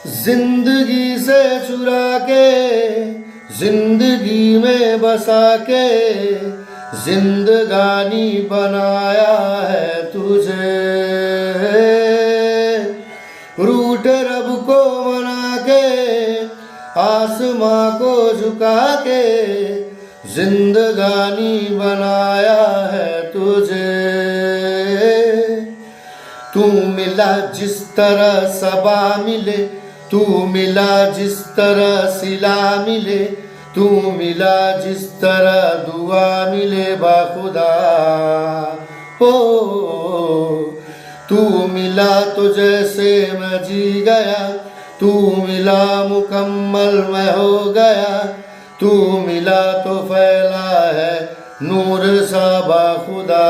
जिंदगी से चुरा के जिंदगी में बसा के जिंदगानी बनाया है तुझे। रूठ रब को मना के आसमां को झुका के जिंदगानी बनाया है तुझे। तू मिला जिस तरह सबा मिले, तू मिला जिस तरह सिला मिले, तू मिला जिस तरह दुआ मिले बाखुदा। हो तू मिला तो जैसे मैं जी गया, तू मिला मुकम्मल मैं हो गया, तू मिला तो फैला है नूर सा बाखुदा।